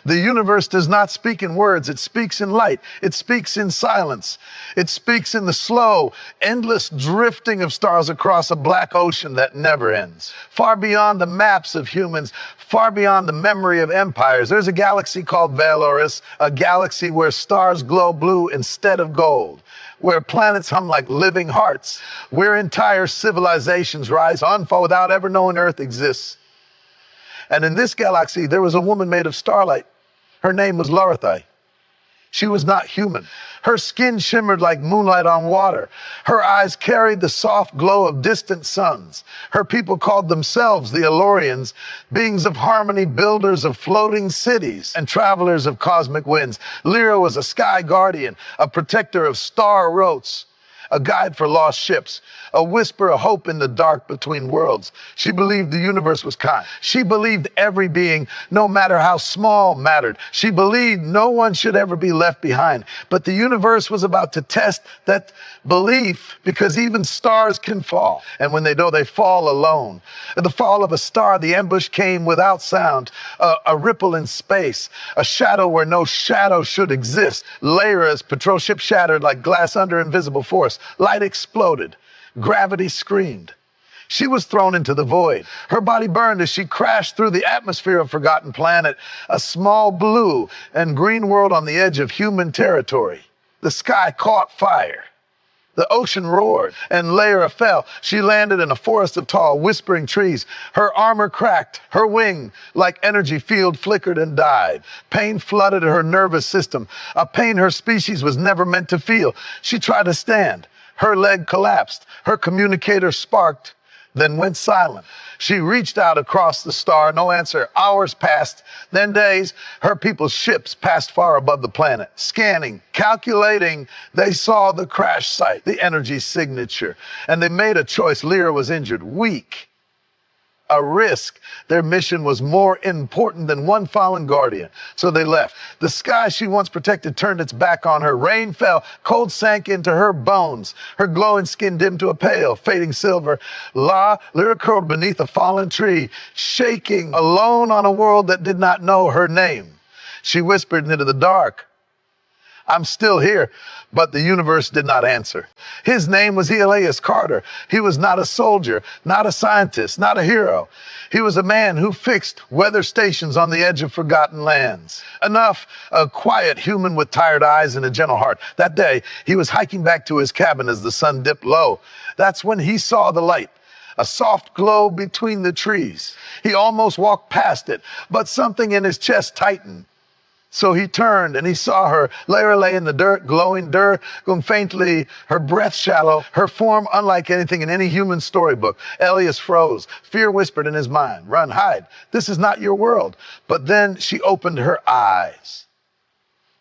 The universe does not speak in words. It speaks in light. It speaks in silence. It speaks in the slow, endless drifting of stars across a black ocean that never ends. Far beyond the maps of humans, far beyond the memory of empires, there's a galaxy called Valoris, a galaxy where stars glow blue instead of gold, where planets hum like living hearts, where entire civilizations rise and fall without ever knowing Earth exists. And in this galaxy, there was a woman made of starlight. Her name was Lorithai. She was not human. Her skin shimmered like moonlight on water. Her eyes carried the soft glow of distant suns. Her people called themselves the Elorians, beings of harmony, builders of floating cities, and travelers of cosmic winds. Lyra was a sky guardian, a protector of star roads, a guide for lost ships, a whisper of hope in the dark between worlds. She believed the universe was kind. She believed every being, no matter how small, mattered. She believed no one should ever be left behind. But the universe was about to test that belief, because even stars can fall. And when they do, they fall alone. At the fall of a star, the ambush came without sound, a ripple in space, a shadow where no shadow should exist. Lyra's patrol ship shattered like glass under invisible force. Light exploded. Gravity screamed. She was thrown into the void. Her body burned as she crashed through the atmosphere of Forgotten Planet, a small blue and green world on the edge of human territory. The sky caught fire. The ocean roared, and Lyra fell. She landed in a forest of tall, whispering trees. Her armor cracked. Her wing, like energy field, flickered and died. Pain flooded her nervous system, a pain her species was never meant to feel. She tried to stand. Her leg collapsed. Her communicator sparked, then went silent. She reached out across the star, no answer. Hours passed, then days. Her people's ships passed far above the planet. Scanning, calculating, they saw the crash site, the energy signature, and they made a choice. Lyra was injured, weak, a risk. Their mission was more important than one fallen guardian, so they left. The sky she once protected turned its back on her. Rain fell, cold sank into her bones. Her glowing skin dimmed to a pale, fading silver. Lyra curled beneath a fallen tree, shaking, alone on a world that did not know her name. She whispered into the dark, "I'm still here," but the universe did not answer. His name was Elias Carter. He was not a soldier, not a scientist, not a hero. He was a man who fixed weather stations on the edge of forgotten lands. Enough, a quiet human with tired eyes and a gentle heart. That day, he was hiking back to his cabin as the sun dipped low. That's when he saw the light, a soft glow between the trees. He almost walked past it, but something in his chest tightened. So he turned and he saw her. Lyra lay in the dirt, glowing faintly, her breath shallow, her form unlike anything in any human storybook. Elias froze. Fear whispered in his mind, "Run, hide. This is not your world." But then she opened her eyes.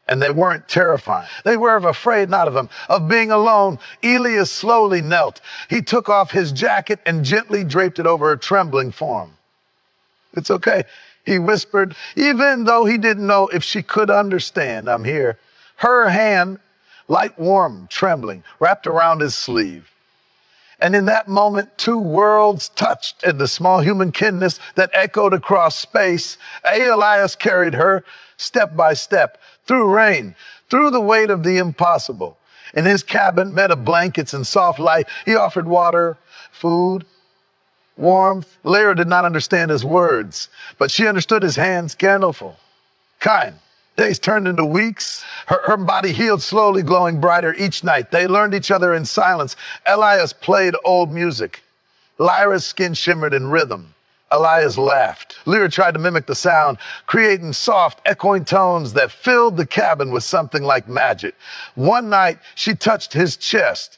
And they weren't terrifying. They were afraid, not of him, of being alone. Elias slowly knelt. He took off his jacket and gently draped it over her trembling form. "It's okay," he whispered, even though he didn't know if she could understand. "I'm here." Her hand, light, warm, trembling, wrapped around his sleeve. And in that moment, two worlds touched in the small human kindness that echoed across space. Elias carried her step by step through rain, through the weight of the impossible. In his cabin, made of blankets and soft light, he offered water, food, warmth. Lyra did not understand his words, but she understood his hands, candleful, kind. Days turned into weeks. Her body healed slowly, glowing brighter each night. They learned each other in silence. Elias played old music. Lyra's skin shimmered in rhythm. Elias laughed. Lyra tried to mimic the sound, creating soft, echoing tones that filled the cabin with something like magic. One night, she touched his chest.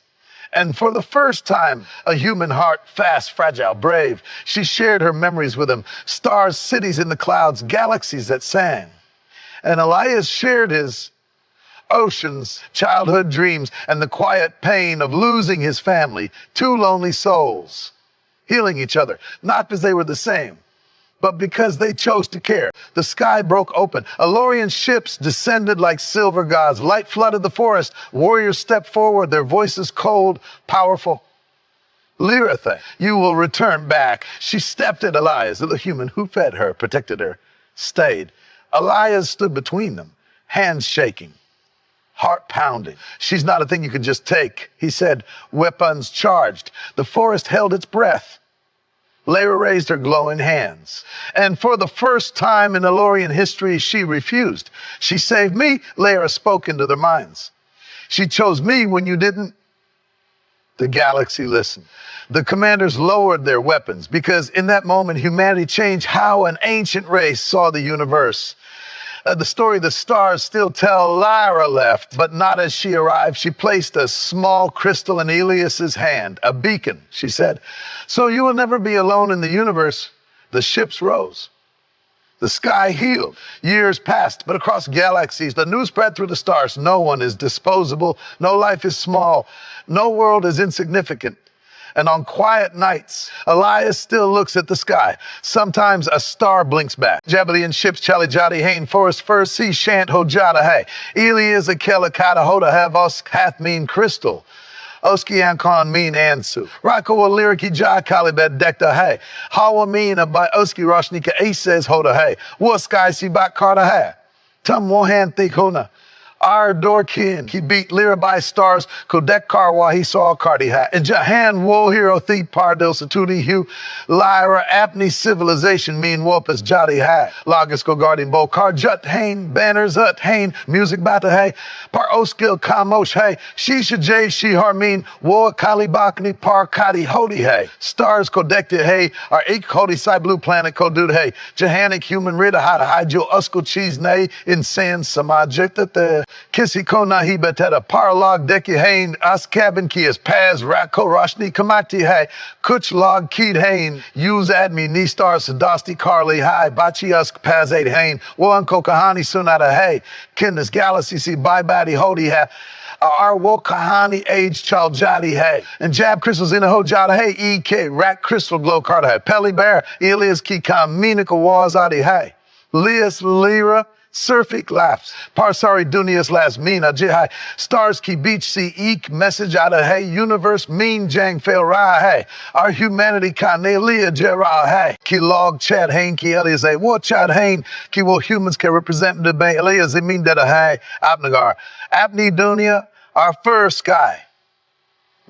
And for the first time, a human heart, fast, fragile, brave, she shared her memories with him. Stars, cities in the clouds, galaxies that sang. And Elias shared his oceans, childhood dreams, and the quiet pain of losing his family. Two lonely souls, healing each other, not because they were the same, but because they chose to care. The sky broke open. Elorian ships descended like silver gods. Light flooded the forest. Warriors stepped forward, their voices cold, powerful. "Lyra, you will return back." She stepped at Elias, the human who fed her, protected her, stayed. Elias stood between them, hands shaking, heart pounding. She's not a thing you can just take. He said, weapons charged. The forest held its breath. Lyra raised her glowing hands. And for the first time in Elorian history, she refused. She saved me. Lyra spoke into their minds. She chose me when you didn't. The galaxy listened. The commanders lowered their weapons because in that moment, humanity changed how an ancient race saw the universe. The story the stars still tell, Lyra left, but not as she arrived. She placed a small crystal in Elias's hand, a beacon, she said. So you will never be alone in the universe. The ships rose. The sky healed. Years passed, but across galaxies, the news spread through the stars. No one is disposable. No life is small. No world is insignificant. And on quiet nights, Elias still looks at the sky. Sometimes a star blinks back. Jabalian ships Chalijadi Hain Forest First Sea Shant Hojada Hay. Elias a Kelikata Hoda Have Us Hath Mean Crystal. Oski Ankon mean Ansu. Rako a lyriki ja kalibet dekta hay. Hawa mean by Oski Roshnika Aces Hoda hay. War sky si bak karta hay. Tum Wohan think hona. Our Dorkin, he beat Lyra by stars, Kodek Karwa, he saw Cardi hat. And Jahan wo hero thi pardil satudi hu, Lyra apni civilization mean wopas jati hat. Lagas go guarding bo car jut hain, banners ut hain, music bata hay, par oskil kamosh hay, shisha jay she harmean, war kali bakni par kadi hodi hay. Stars kodekti hay, our ik hodi side blue planet kodud hay. Jahanik human rida hada hijo usko cheese nay, insane samajekta the. Kissy kona hi beteta parlog deki hain as cabin ki as paz rako roshni kamati hay kuch log keed hain use admi ni star sadasti carly hai bachi us paz eight hain one kokahani sunata hay kindness galaxy si bye badi hodi ha our Wokahani age Chaljadi hay and jab crystals in a hojada hay ek rat crystal glow carta hay pelly bear Elias ki kaminika wazadi hay Lias Lyra Surfik laughs. Parsari Dunia's last mina jihai. Stars ki beach see eek message out of hey universe mean jang fail ra hey. Our humanity kanelia jera hey. Ki log chat hain ki elias a what chat hain ki wo humans can represent the bay elias it mean that a hey abnagar. Apni Dunia our first sky.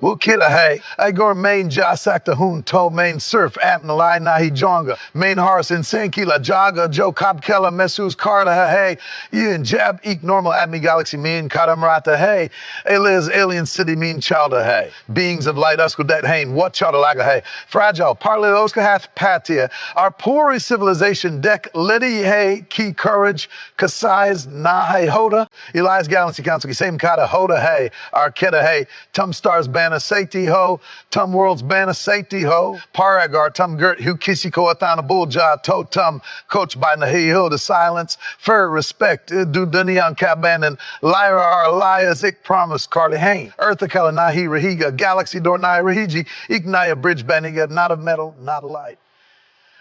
We'll kid a hey. I go main jasak the hoon to main surf apnalai nahi jonga. Main horse in Sankila jaga Joe Kabkela Mesus Karta hey. Ian jab eek normal admi galaxy mean Kadamarata hey. Elias alien city mean chalda hey. Beings of light usko that hain what chaldalaga hey. Fragile parle oska hath patia. Our poor civilization deck liddy hey key courage kasai's na hey hoda. Elias Galaxy Council ki same kata hoda hey. Our keda hey. Tum stars ban safety ho, tum world's banner safety ho, Paragar, tum girt hu kisiko athana bulja, to tum coach by nahi ho, the silence, fur respect, do dunian kaban and Lyra our Elias ik promise Carly Hain, Eartha kala nahi rahiga, galaxy door nai rahiji, ignaya bridge baniga, not of metal, not of light.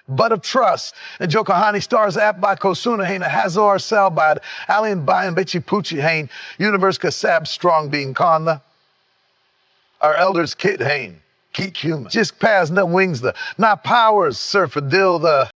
But of trust. And Jokahani stars app by Kosuna Hain, Hazor Selbad, Alien Bayan Bechi Puchi Hain, Universe Kasab Strong Being Kanda. Our elders kid hain, keep human. Just pass no wings the, not powers, surf a dill the.